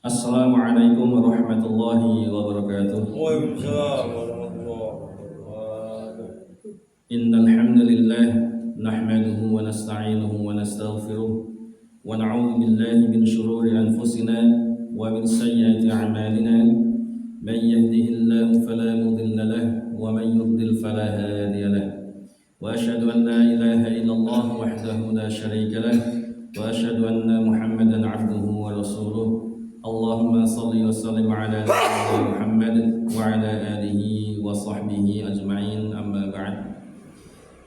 Assalamualaikum warahmatullahi wabarakatuh. Waalaikumsalam warahmatullahi wabarakatuh. Innal hamdalillah nahmaduhu wa nasta'inuhu wa nastaghfiruh wa na'udzu billahi min shururi anfusina wa min sayyiati a'malina. Man yahdihillahu fala mudilla lahu wa man yudlil fala hadiya lahu. Wa asyhadu an la ilaha illallah wahdahu la syarika lahu wa asyhadu anna Muhammadan 'abduhu wa rasuluh. Allahumma salli wa sallim ala nabiyyina Muhammad wa ala alihi wa sahbihi ajma'in, amma ba'd.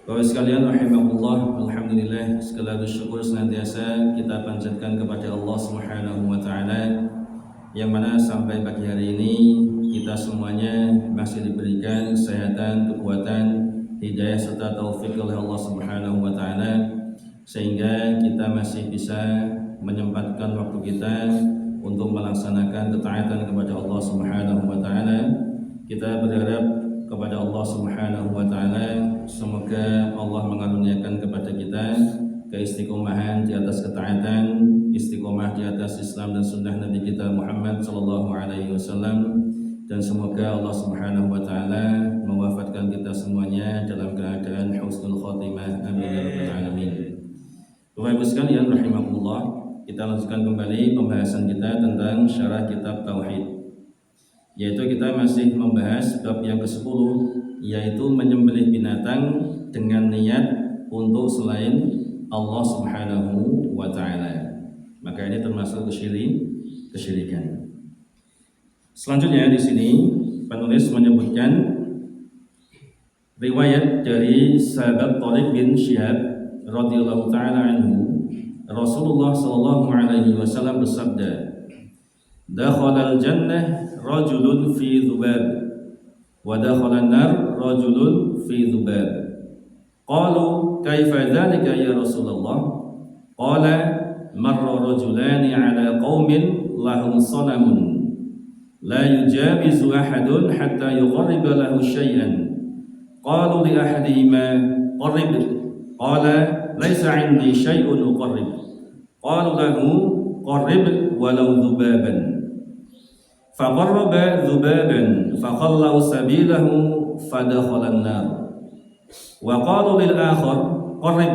Bapak sekalian rahimakumullah, alhamdulillah, segala syukur senantiasa kita panjatkan kepada Allah Subhanahu wa taala, yang mana sampai pagi hari ini kita semuanya masih diberikan kesehatan, kekuatan, hidayah serta taufik oleh Allah Subhanahu wa taala, sehingga kita masih bisa menyempatkan waktu kita untuk melaksanakan ketaatan kepada Allah Subhanahu wa taala. Kita berharap kepada Allah Subhanahu wa taala semoga Allah mengaruniakan kepada kita keistiqomahan di atas ketaatan, istiqomah di atas Islam dan sunnah Nabi kita Muhammad sallallahu alaihi wasallam, dan semoga Allah Subhanahu wa taala mewafatkan kita semuanya dalam keadaan husnul khotimah. Amin ya rabbal alamin. Bapak Ibu sekalian rahimakumullah, kita lanjutkan kembali pembahasan kita tentang syarah kitab Tauhid, yaitu kita masih membahas bab yang ke-10, yaitu menyembelih binatang dengan niat untuk selain Allah Subhanahu wa taala. Maka ini termasuk kesyirikan. Selanjutnya di sini penulis menyebutkan riwayat dari sahabat Thariq bin Syihab radhiyallahu taala anhu. Rasulullah sallallahu alaihi wasallam bersabda, "Dakhalal jannah rajulun fi dhubab wa dakhalan nar rajulun fi dhubab." Qalu, "Kaifa dzalika ya Rasulullah?" Qala, "Marra rajulani ala qaumin lahum sanamun la yujabizu ahadun hatta yuqarriba lahu syai'an. Qalu li ahadihima, qarrib." Qala, "Laisa 'indi syai'un uqarrib." Qalu lahu, "Qarrib walau dhubaban." Faqarraba dhubaban faqallau sabilahu fadakhala an-nar. Wa qalu lil akhar, "Qarrib."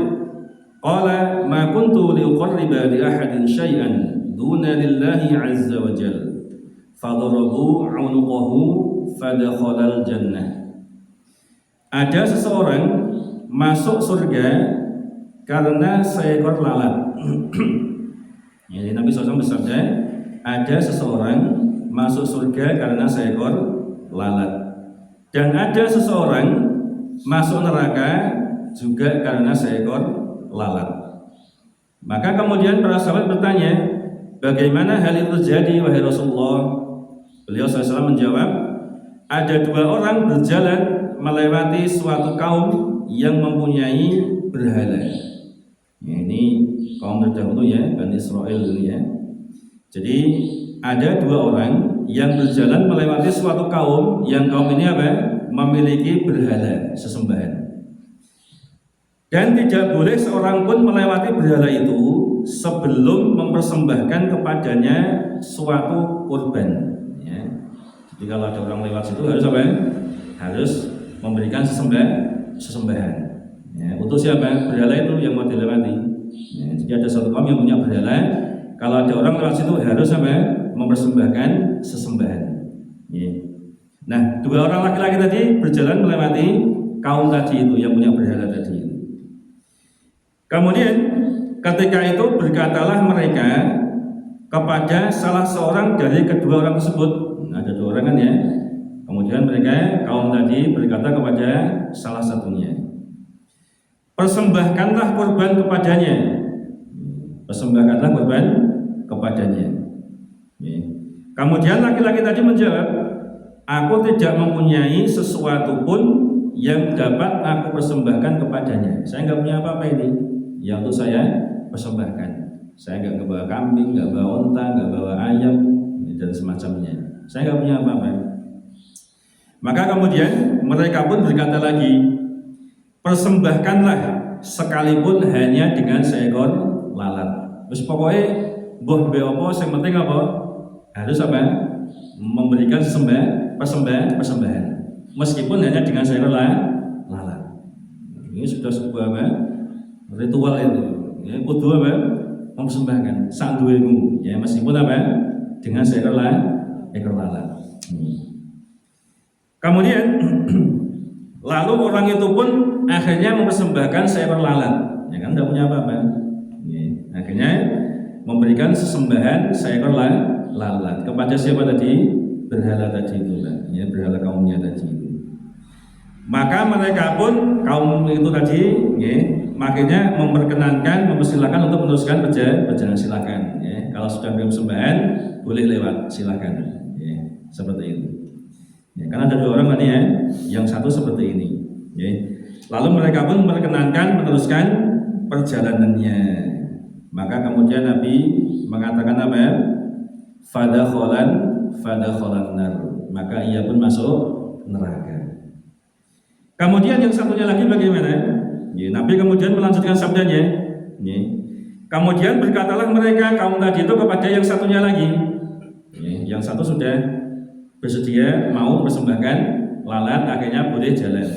Qala, "Ma kuntu liuqarriba li ahadin syai'an duna lillahi 'azza wa jalla." Fadarabu 'unuqahu fadakhala al-jannah. Ada seseorang masuk surga karena seekor lalat. Jadi Nabi SAW bersabda, ada seseorang masuk surga karena seekor lalat, dan ada seseorang masuk neraka juga karena seekor lalat. Maka kemudian para sahabat bertanya, bagaimana hal itu terjadi wahai Rasulullah? Beliau SAW menjawab, ada dua orang berjalan melewati suatu kaum yang mempunyai berhala. Ya, ini kaum terdahulu ya, Bani Israel dulu ya. Jadi ada dua orang yang berjalan melewati suatu kaum yang kaum ini apa? Memiliki berhala sesembahan. Dan tidak boleh seorang pun melewati berhala itu sebelum mempersembahkan kepadanya suatu kurban. Ya. Jadi kalau ada orang lewat situ harus apa? Harus memberikan sesembahan. Ya, untuk siapa? Berhala itu yang mau dilewati. Ya, jika ada satu kaum yang punya berhala, kalau ada orang lewat situ harus apa? Mempersembahkan sesembahan. Ya. Nah, dua orang laki-laki tadi berjalan melewati kaum tadi itu yang punya berhala tadi. Kemudian ketika itu berkatalah mereka kepada salah seorang dari kedua orang tersebut. Nah, ada dua orang kan ya. Kemudian mereka kaum tadi berkata kepada salah satunya, persembahkanlah kurban kepadanya. Persembahkanlah kurban kepadanya. Kemudian laki-laki tadi menjawab, aku tidak mempunyai sesuatu pun yang dapat aku persembahkan kepadanya. Saya nggak punya apa-apa ini yang untuk saya persembahkan. Saya nggak bawa kambing, nggak bawa unta, nggak bawa ayam dan semacamnya. Saya nggak punya apa-apa. Maka kemudian mereka pun berkata lagi, persembahkanlah sekalipun hanya dengan seekor lalat. Terus pokoknya boh be apa, yang penting apa? harus apa? Memberikan persembahan meskipun hanya dengan sayur lalat. Ini sudah sebuah apa? Ritual itu. Ya, kudu apa? Mempersembahkan sanduwemu ya meskipun apa? Dengan sayur ekor lalat. Kemudian lalu orang itu pun akhirnya mempersembahkan seekor lalat, ya kan tidak punya apa-apa. Ya, akhirnya memberikan sesembahan seekor lalat kepada siapa tadi? Berhala tadi itu, ya, berhala kaumnya tadi itu. Maka mereka pun kaum itu tadi, ya, makanya memperkenankan, mempersilahkan untuk meneruskan perjalanan silakan. Ya. Kalau sudah belum sembahan, boleh lewat, silakan. Ya, seperti itu. Ya, karena ada dua orang tadi ya, yang satu seperti ini. Ya. Lalu mereka pun memperkenankan meneruskan perjalanannya. Maka kemudian Nabi mengatakan apa ya? Fadakholan nar. Maka ia pun masuk neraka. Kemudian yang satunya lagi bagaimana? Ya, Nabi kemudian melanjutkan sabdanya. Ya. Kemudian berkatalah mereka kaum tadi itu kepada yang satunya lagi. Ya, yang satu sudah bersedia mau persembahkan lalat, akhirnya boleh jalan.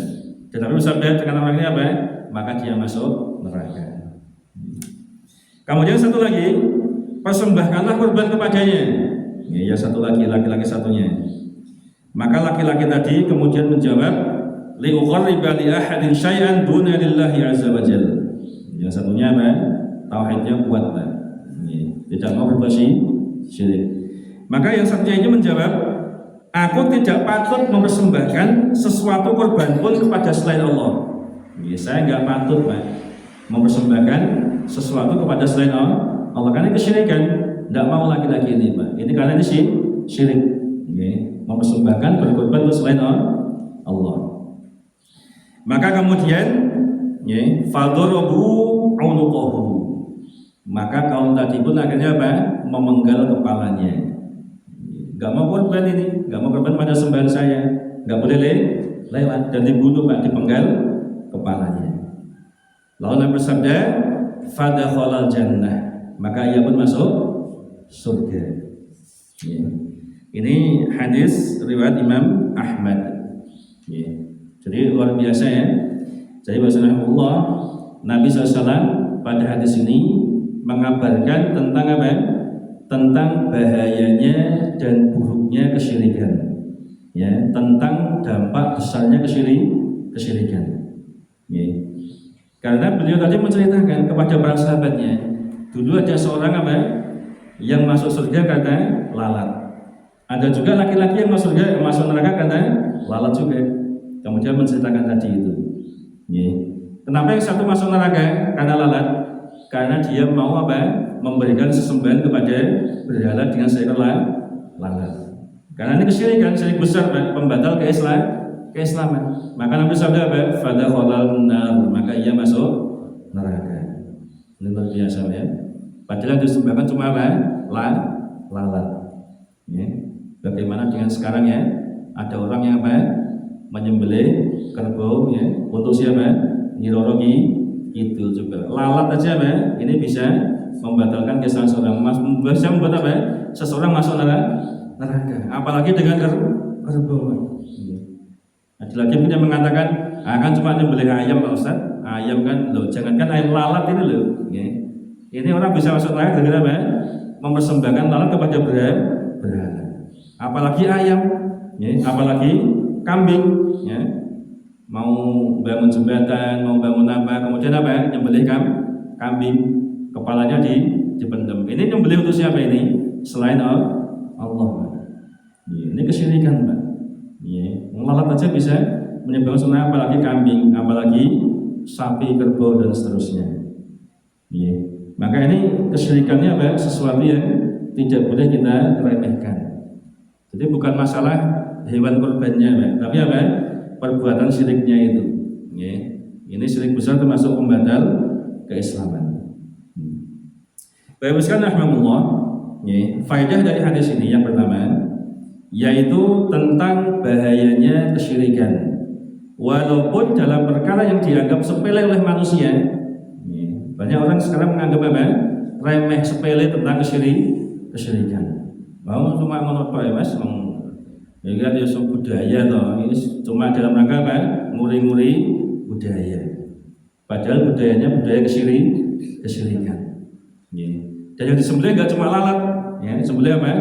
Tetapi bersabda dengan orang ini apa? Maka dia masuk neraka. Kemudian satu lagi, persembahkanlah kurban kepadanya. Ya, satu lagi, laki-laki satunya. Maka laki-laki tadi kemudian menjawab, liuqarriba li ahadin syai'an duna lillahi azza wa jalla. Yang satunya apa? Tauhidnya kuat, Pak. Tidak mau berbuat syirik. Maka yang satunya ini menjawab, aku tidak patut mempersembahkan sesuatu kurban pun kepada selain Allah. Ya, saya enggak patut, Pak, mempersembahkan sesuatu kepada selain Allah karena kesyirikan. Tidak mau laki-laki ini, Pak. Ini karena ini syirik. Ya, mempersembahkan berkorban untuk selain Allah. Maka kemudian ya, fadharabu unuqahu. Maka kaum tadi pun akhirnya apa? Memenggal kepalanya. Gak mau korban ini, gak mau korban pada sembahan saya, gak boleh lewat dan dibunuh, Pak, dipenggal kepalanya. Lalu Nabi bersabda, fadakhalal jannah. Maka ia pun masuk surga. Ya. Ini hadis riwayat Imam Ahmad. Ya. Jadi luar biasa ya. Jadi Rasulullah Nabi SAW pada hadis ini mengabarkan tentang apa? Tentang bahayanya dan buruknya kesyirikan. Ya, tentang dampak besarnya kesyirikan. Ya. Karena beliau tadi menceritakan kepada para sahabatnya, dulu ada seorang apa? Yang masuk surga karena lalat. Ada juga laki-laki yang masuk surga, masuk neraka karena lalat juga. Kemudian menceritakan tadi itu. Ya. Kenapa yang satu masuk neraka karena lalat? Karena dia mau apa? Memberikan sesembahan kepada berhala dengan seekor lalat. Karena ini kesyirikan, syirik besar, Pak, pembatal keislaman. Maka Nabi sabda apa? Fadakhalal nar. Maka ia masuk neraka. Ini luar biasa ya. Padahal yang disembahkan cuma apa? Lalat. Ya. Bagaimana dengan sekarang ya? Ada orang yang apa? Menyembelih kerbau ya untuk siapa? Nyirorogi itu juga. Lalat aja apa? Ini bisa membatalkan kesan seorang, bisa membuat apa? Seseorang masuk neraka. Apalagi dengan kerbau. Ada lagi punya mengatakan akan cuma nyembelih ayam, Pak Ustaz. Ayam kan, loh, jangankan ayam, lalat ini loh. Ya. Ini orang bisa masuk neraka dengan apa? Mempersembahkan lalat kepada berhala. Apalagi ayam, ya, apalagi kambing, ya. Mau bangun jembatan, mau bangun apa, kemudian apa? Nyembelih kambing, kepalanya dipendam. Ini nyembelih untuk siapa ini? Selain Allah. Ya, ini kesyirikan, Pak. Ya, lalat aja bisa menyebabkan sunnah, apalagi kambing, apalagi sapi, kerbau dan seterusnya. Ya. Maka ini kesyirikannya apa? Sesuatu yang tidak boleh kita remehkan. Jadi bukan masalah hewan kurbannya, Pak, tapi apa? Perbuatan syiriknya itu. Ya. Ini syirik besar termasuk pembatal keislaman. Baik sekalian rahmatullah. Ya. Faedah dari hadis ini yang pertama yaitu tentang bahayanya kesyirikan. Walaupun dalam perkara yang dianggap sepele oleh manusia, banyak orang sekarang menganggap apa? Remeh, sepele tentang kesyirikan. Mau cuma ngono tok ya Mas, ya kan ya budaya toh. Ini cuma dalam rangka apa? Nguri-nguri budaya. Padahal budayanya budaya kesyirikan. Ya. Dan yang disembelih enggak cuma lalat, ya, disembelih apa?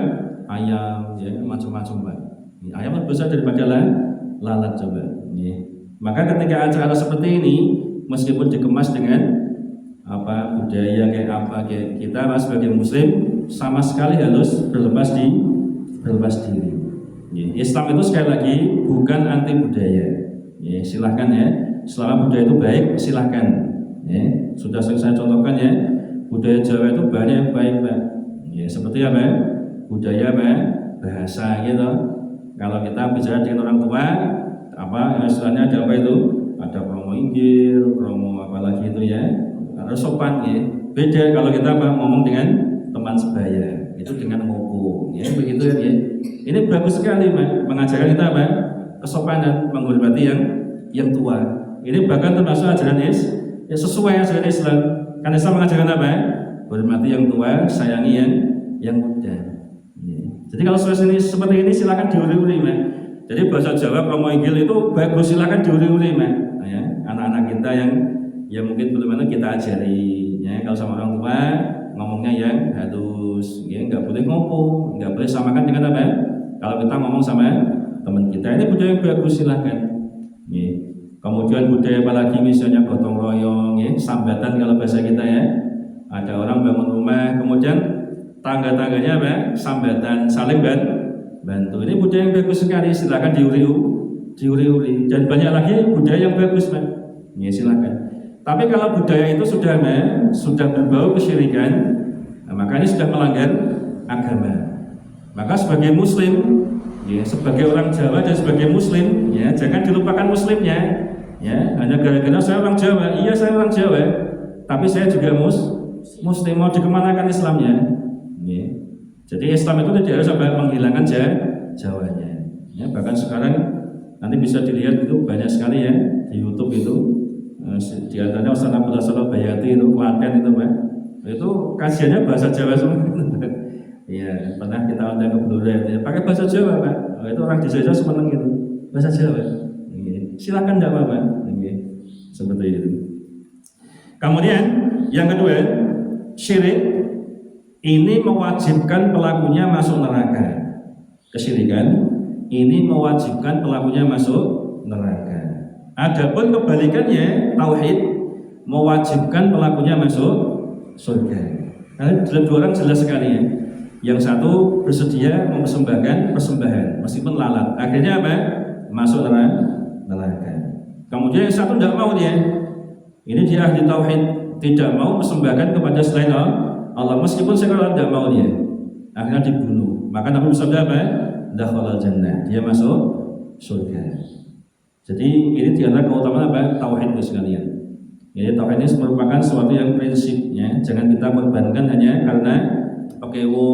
Ayam, ya, macam-macam Pak. Ya, ayam lebih besar daripada lalat coba. Ya. Maka ketika acara seperti ini, meskipun dikemas dengan apa budaya kayak kita sebagai muslim sama sekali harus berlepas diri. Ya, Islam itu sekali lagi bukan anti budaya. Ya, silahkan ya, selama budaya itu baik silahkan. Ya, sudah saya contohkan ya, budaya Jawa itu banyak yang baik Pak. Ya, seperti apa? Budaya apa? Bahasa gitu. Kalau kita bicara dengan orang tua, apa istilahnya ada apa itu? Ada kromo inggil, kromo apalagi itu ya. Harus sopan ya. Beda kalau kita ngomong dengan teman sebaya, itu dengan ngopo, ya begitu ya. Ini bagus sekali mengajarkan kita apa? Kesopanan, menghormati yang tua. Ini bahkan termasuk ajaran ya sesuai ajaran Islam. Karena Islam mengajarkan apa? Hormati yang tua, sayangi yang muda. Ya. Jadi kalau seperti ini silakan diuri-uri, Jadi bahasa Jawa kromo inggil itu bagus, silakan diuri-uri, ya, anak-anak kita yang mungkin belum ada kita ajari, ya. Kalau sama orang tua ngomongnya yang halus, ya, nggak boleh ngopo, nggak boleh samakan dengan apa? Kalau kita ngomong sama teman kita, ini budaya yang bagus, silakan. Ya. Kemudian budaya apalagi misalnya gotong royong, ya, sambatan kalau bahasa kita ya. Ada orang bangun rumah, kemudian tangga-tangganya apa? Sambatan, saling bantu. Ini budaya yang bagus sekali, silakan diuri-uri. Dan banyak lagi budaya yang bagus, ya, silakan. Tapi kalau budaya itu sudah berbau kesyirikan, nah, maka ini sudah melanggar agama. Maka sebagai muslim, ya, sebagai orang Jawa dan sebagai muslim, ya, jangan dilupakan muslimnya, ya. Hanya gara-gara saya orang Jawa, iya saya orang Jawa, tapi saya juga muslim, mau dikemanakan Islamnya, ya. Jadi Islam itu tidak harus sampai menghilangkan Jawanya, ya. Bahkan sekarang nanti bisa dilihat itu banyak sekali ya di YouTube itu. Di antaranya Ustaz Abdullah Salah Bayati itu Klaten itu Pak, itu kajiannya bahasa Jawa semua. Iya, pernah kita undang ke Blora itu pakai bahasa Jawa Pak. Itu orang di Jawa seneng gitu bahasa Jawa. Silakan tidak apa-apa. Seperti itu. Kemudian yang kedua, syirik ini mewajibkan pelakunya masuk neraka. Kesyirikan ini mewajibkan pelakunya masuk neraka. Adapun kebalikannya, tauhid mewajibkan pelakunya masuk surga. Karena dua orang jelas sekali ya. Yang satu bersedia mempersembahkan persembahan meskipun lalat, akhirnya apa? Masuk neraka. Kemudian yang satu tidak mau dia. Ini dia ahli tauhid, tidak mau mempersembahkan kepada selain Allah meskipun sekarang tidak mau dia. Akhirnya dibunuh. Maka Nabi bersabda apa? Dakhalal jannah. Dia masuk surga. Jadi ini diantara keutamaan apa? Tauhid itu sekalian. Jadi tauhid ini merupakan sesuatu yang prinsipnya. Jangan kita korbankan hanya karena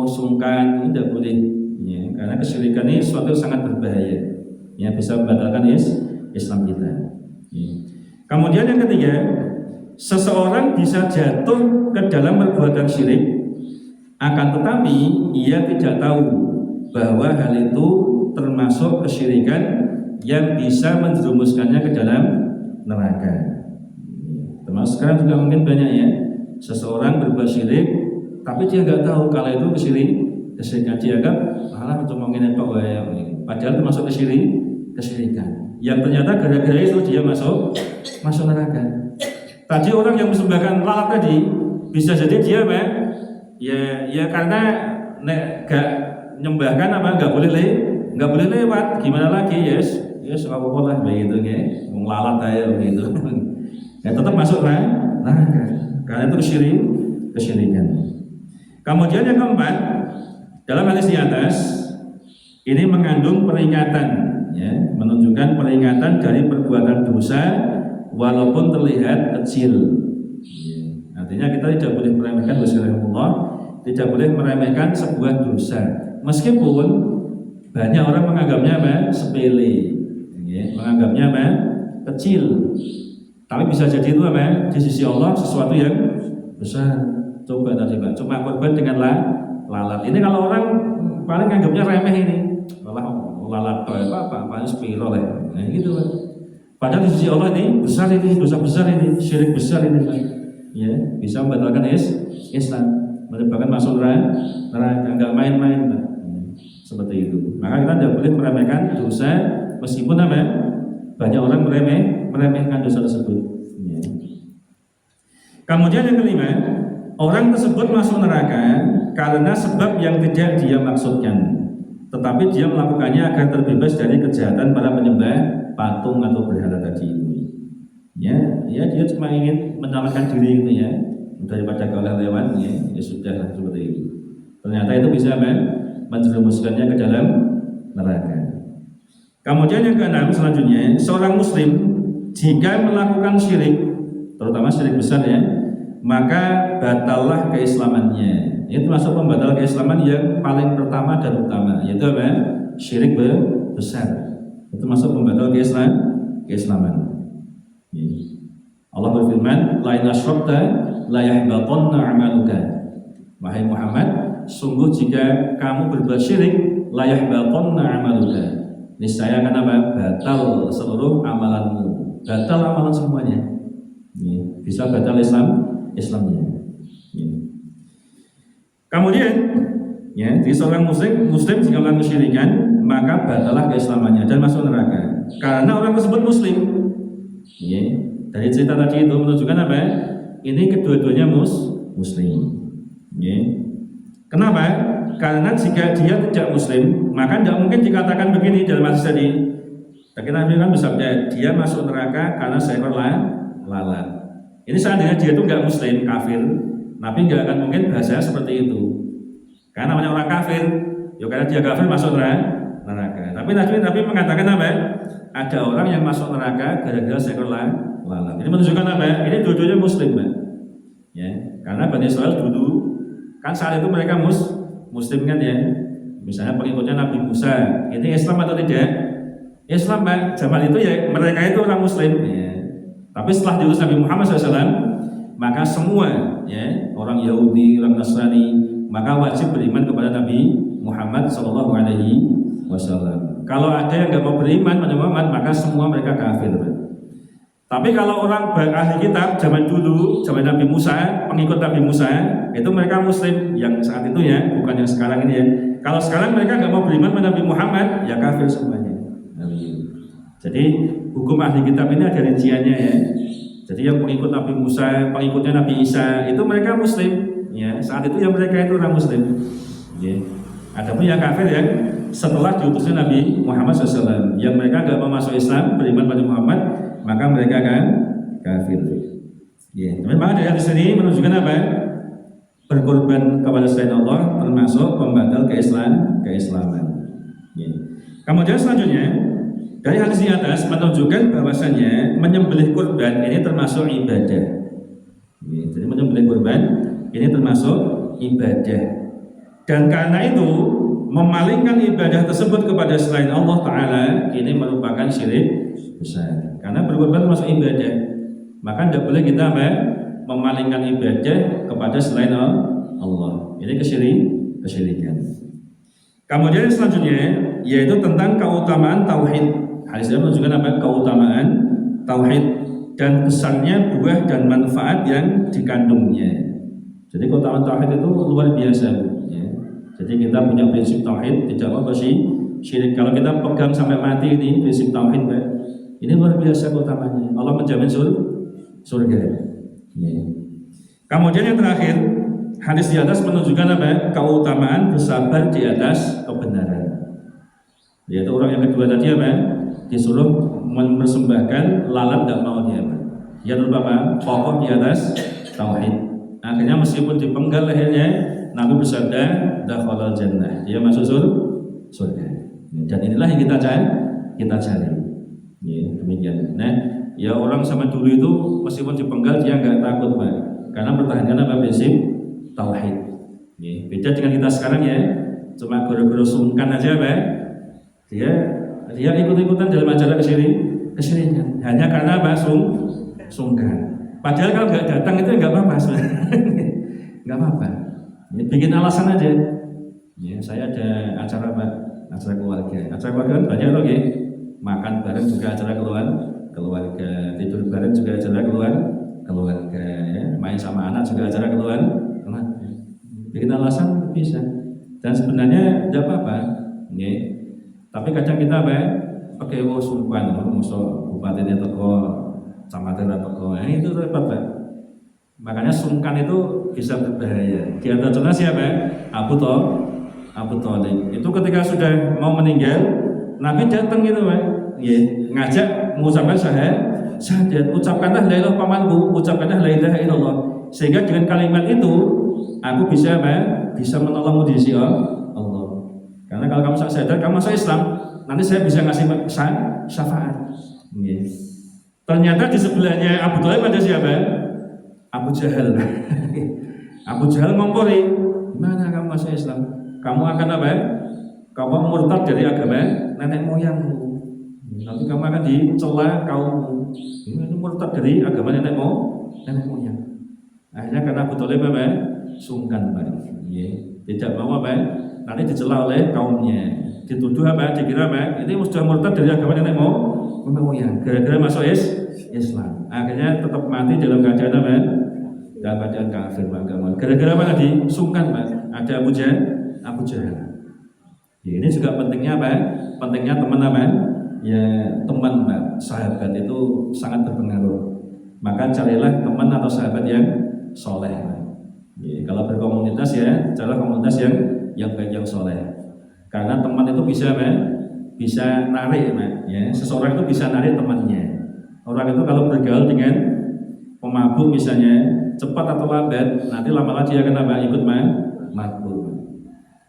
sungkan, ini tidak boleh. Ya, karena kesyirikan ini sesuatu yang sangat berbahaya. Ya, bisa membatalkan Islam kita. Ya. Kemudian yang ketiga, seseorang bisa jatuh ke dalam perbuatan syirik, akan tetapi ia tidak tahu bahwa hal itu termasuk kesyirikan yang bisa menjerumuskannya ke dalam neraka. Termasuk sekarang juga mungkin banyak ya, seseorang berbuat syirik, tapi dia nggak tahu kalau itu kesyirikan. Dia anggap malah untuk ngomongin apa, padahal termasuk kesyirikan. Yang ternyata gara-gara itu dia masuk neraka. Tadi orang yang persembahkan lalat tadi bisa jadi dia ya karena gak nyembahkan nggak boleh lewat, gimana lagi yes apa lah begitu ya, lalat aja begitu. Ya tetap masuk neraka karena itu kesyirikan. Kemudian yang keempat, dalam hadis di atas ini mengandung peringatan, ya, menunjukkan peringatan dari perbuatan dosa walaupun terlihat kecil. Ya, artinya kita tidak boleh meremehkan Allah, tidak boleh meremehkan sebuah dosa, meskipun banyak orang menganggapnya sepele, ya, menganggapnya kecil, tapi bisa jadi itu di sisi Allah sesuatu yang besar. Coba tadi Pak, cuma korban dengan lalat. Ini kalau orang paling anggapnya remeh ini. Malah lalat apa spiro lah. Nah gitu kan. Padahal di sisi Allah ini besar ini, dosa besar ini, syirik besar ini kan. Ya, bisa membatalkan Islam, menyebabkan masuk neraka, enggak main-main Pak. Seperti itu. Maka kita tidak boleh meremehkan dosa meskipun apa? Banyak orang meremehkan dosa tersebut. Ya. Kemudian yang kelima, orang tersebut masuk neraka karena sebab yang tidak dia maksudkan, tetapi dia melakukannya agar terbebas dari kejahatan para penyembah patung atau berhala tadi itu. Ya, dia cuma ingin menyelamatkan diri itu ya, daripada kalah lewat ya sudah seperti itu. Ternyata itu bisa menjerumuskannya ke dalam neraka. Kemudian yang keenam selanjutnya, seorang muslim jika melakukan syirik, terutama syirik besar ya, maka batallah keislamannya. Itu masuk pembatal keislaman yang paling pertama dan utama, yaitu apa? Syirik besar. Itu masuk pembatal keislaman. Allah berfirman, la in asyrakta la yahbatanna 'amaluka. Wahai Muhammad, sungguh jika kamu berbuat syirik, la yahbatanna 'amaluka. Niscaya akan apa? Batal seluruh amalanmu. Batal amalan semuanya. Bisa batal Islamnya. Kemudian, ya, di seorang muslim jika melakukan kesyirikan, maka batalah keislamannya dan masuk neraka. Karena orang tersebut muslim. Ya, dari cerita tadi itu menunjukkan apa? Ini kedua-duanya muslim. Ya. Kenapa? Karena jika dia tidak muslim, maka tidak mungkin dikatakan begini dalam hadis tadi. Tapi Nabi kan bersabda, dia masuk neraka karena seekor lalat. Ini seandainya dia itu nggak muslim, kafir, Nabi nggak akan mungkin bahasa seperti itu. Karena namanya orang kafir, ya karena dia kafir masuk neraka. Tapi Nabi mengatakan apa? Ada orang yang masuk neraka gara-gara seekor lalat. Ini menunjukkan apa? Ini dua-duanya muslim, Pak. Ya, karena Bani Israil dulu kan saat itu mereka muslim kan ya. Misalnya pengikutnya Nabi Musa, ini Islam atau tidak? Islam, Pak. Zaman itu ya mereka itu orang muslim ya. Tapi setelah diutus Nabi Muhammad SAW, maka semua ya orang Yahudi, orang Nasrani, maka wajib beriman kepada Nabi Muhammad SAW. Kalau ada yang nggak mau beriman pada Muhammad, maka semua mereka kafir. Tapi kalau orang ahli kitab zaman dulu, zaman Nabi Musa, pengikut Nabi Musa, itu mereka muslim yang saat itu ya, bukan yang sekarang ini ya. Kalau sekarang mereka nggak mau beriman pada Nabi Muhammad, ya kafir semuanya. Jadi hukum ahli kitab ini ada rinciannya ya. Jadi yang pengikut Nabi Musa, pengikutnya Nabi Isa, itu mereka muslim. Ya, saat itu yang mereka itu orang muslim. Ya. Adapun yang kafir ya, setelah diutusnya Nabi Muhammad SAW, yang mereka nggak mau masuk Islam, beriman pada Muhammad, maka mereka akan kafir. Ya, memang dari hadis ini menunjukkan apa? Berkorban kepada selain Allah termasuk pembatal keislaman. Ya. Kemudian selanjutnya dari hadis di atas menunjukkan bahwasannya menyembelih kurban ini termasuk ibadah. Ya, jadi menyembelih kurban ini termasuk ibadah. Dan karena itu memalingkan ibadah tersebut kepada selain Allah Ta'ala ini merupakan syirik besar. Karena berkorban termasuk ibadah, maka tidak boleh kita memalingkan ibadah kepada selain Allah. Ini kesyirikan. Kemudian selanjutnya yaitu tentang keutamaan tauhid. Hadis ini menunjukkan apa? Keutamaan tauhid dan besarnya buah dan manfaat yang dikandungnya. Jadi keutamaan tauhid itu luar biasa. Ya. Jadi kita punya prinsip tauhid, tidak apa syirik. Kalau kita pegang sampai mati ini prinsip tauhid, Pak, ini luar biasa keutamanya. Allah menjamin surga. Ya. Kemudian yang terakhir, hadis di atas menunjukkan apa? Keutamaan bersabar di atas kebenaran. Yaitu orang yang kedua tadi apa? Disuruh mempersembahkan lalat tidak mau dia. Dia lupa pokok di atas tauhid. Akhirnya meskipun dipenggal lehernya, Nabi bersabda, dakhalal jannah. Dia masuk surga. Dan inilah yang kita cari. Ya, demikian. Nah, ya orang sama dulu itu meskipun dipenggal dia nggak takut, Pak. Karena pertahankan apa prinsip tauhid. Ya, beda dengan kita sekarang ya. Cuma goro-goro sungkan aja, Pak. Dia ikut-ikutan dalam acara kesyirikan hanya karena apa? Sungkan. Padahal kalau nggak datang itu nggak apa-apa, nggak apa-apa. Bikin alasan aja. Ya, saya ada acara Pak, acara keluarga. Acara keluarga kan banyak loh, ya. Makan bareng juga acara keluarga, tidur bareng juga acara keluarga, ya. Main sama anak juga acara keluarga. Bikin alasan bisa. Dan sebenarnya tidak apa-apa, ya. Tapi kadang kita apa? Pakai sungkan, musuh bupati toko, camatnya toko, itu repot Pak. Makanya sungkan itu bisa berbahaya. Di antara contohnya siapa? Abu Thalib. Itu ketika sudah mau meninggal, Nabi datang gitu Pak. Ya, ngajak mengucapkan syahadat, ucapkanlah la ilaha pamanku, ucapkanlah la ilaha illallah. Sehingga dengan kalimat itu aku bisa apa? Bisa menolongmu di sisi Allah. Karena kalau kamu syahadat, kamu masuk Islam, nanti saya bisa ngasih syafaat. Ya. Ternyata di sebelahnya Abu Thalib ada siapa? Abu Jahal. Abu Jahal ngompori, gimana kamu masuk Islam? Kamu akan apa? Kamu murtad dari agama nenek moyangmu. Nanti kamu akan dicela kaummu. Ini murtad dari agama nenek moyang. Akhirnya karena Abu Thalib apa? Sungkan Pak. Ya. Tidak mau apa? Nanti dicela oleh kaumnya. Dituduh apa? Dikira apa? Ini sudah murtad dari agama nenek moyang. Gara-gara masuk Islam. Akhirnya tetap mati dalam keadaan apa? Dalam keadaan kafir agama. Gara-gara apa tadi? Sungkan Pak. Ada Abu Jahal. Ya, ini juga pentingnya apa? Pentingnya teman apa? Ya teman Pak. Sahabat itu sangat berpengaruh. Maka carilah teman atau sahabat yang soleh. Ya, kalau berkomunitas ya, carilah komunitas yang baik, yang soleh. Karena teman itu bisa apa? Bisa narik Pak. Ya, seseorang itu bisa narik temannya. Orang itu kalau bergaul dengan pemabuk misalnya, cepat atau lambat, nanti lama-lama dia akan apa? Ikut mabuk.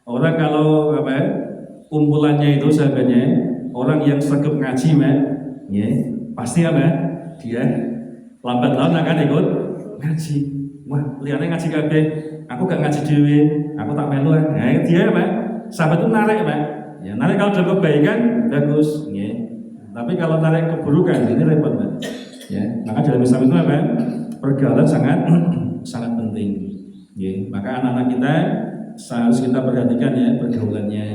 Orang kalau apa? Kumpulannya itu sahabatnya, orang yang sregep ngaji, ya, pasti apa? Dia lambat laun akan ikut ngaji. Wah, lihatnya ngaji kabeh, aku gak ngaji dewe, aku tak melu. Nah, dia apa? Sahabat itu narik, Pak. Ya, narik kalau dalam kebaikan bagus, ya. Tapi kalau tarik keburukan ini repot, Pak. Ya, maka dalam Islam itu apa? Pergaulan sangat penting. Ya, maka anak-anak kita harus kita perhatikan ya pergaulannya.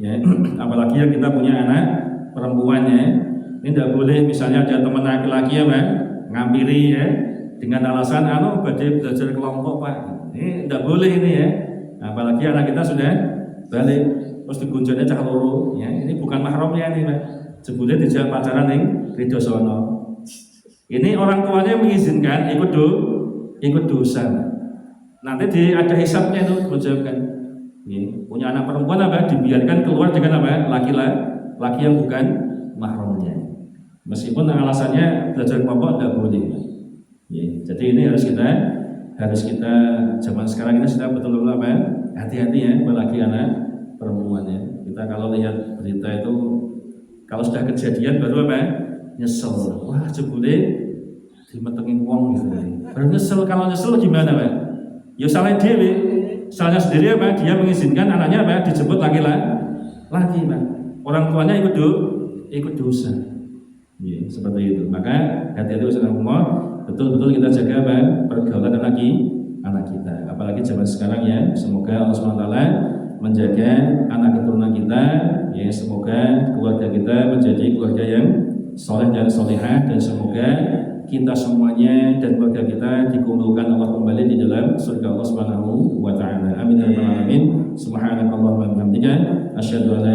Ya, apalagi yang kita punya anak perempuannya, ini tidak boleh misalnya ada teman laki-laki ya, Pak, ngampiri ya dengan alasan badai belajar kelompok, Pak. Ini tidak boleh ini ya. Apalagi anak kita sudah balik terus digunjangnya cah loro, ya. Ini bukan mahramnya ini, Pak. Jebule dijak pacaran ning Kridosono. Ini orang tuanya mengizinkan ikut dosa. Nanti ada hisabnya itu menjawabkan. Punya anak perempuan apa? Dibiarkan keluar dengan apa? Laki yang bukan mahramnya. Meskipun alasannya belajar kelompok tidak boleh. Jadi ini harus kita zaman sekarang ini sudah betul-betul apa? Hati-hati ya, apalagi anak perempuannya. Kita kalau lihat berita itu, kalau sudah kejadian baru apa? Nyesel. Wah, jebule dimetengin wong gitu. Baru nyesel. Kalau nyesel gimana, Pak? Ya salah dewe. Salahnya sendiri apa? Dia mengizinkan anaknya apa? Dijemput lagi, Pak. Orang tuanya ikut dosa. Ya, seperti itu. Maka hati-hati usaha umur. Betul-betul kita jaga apa? Pergaulan anak kita. Apalagi zaman sekarang ya. Semoga Allah SWT menjaga anak keturunan kita. Ya, semoga keluarga kita menjadi keluarga yang soleh dan solehah, dan semoga kita semuanya dan keluarga kita dikumpulkan Allah kembali di dalam surga Allah Subhanahu wa taala. Amin ya rabbal alamin. Subhanakallahumma wa bihamdika asyhadu an la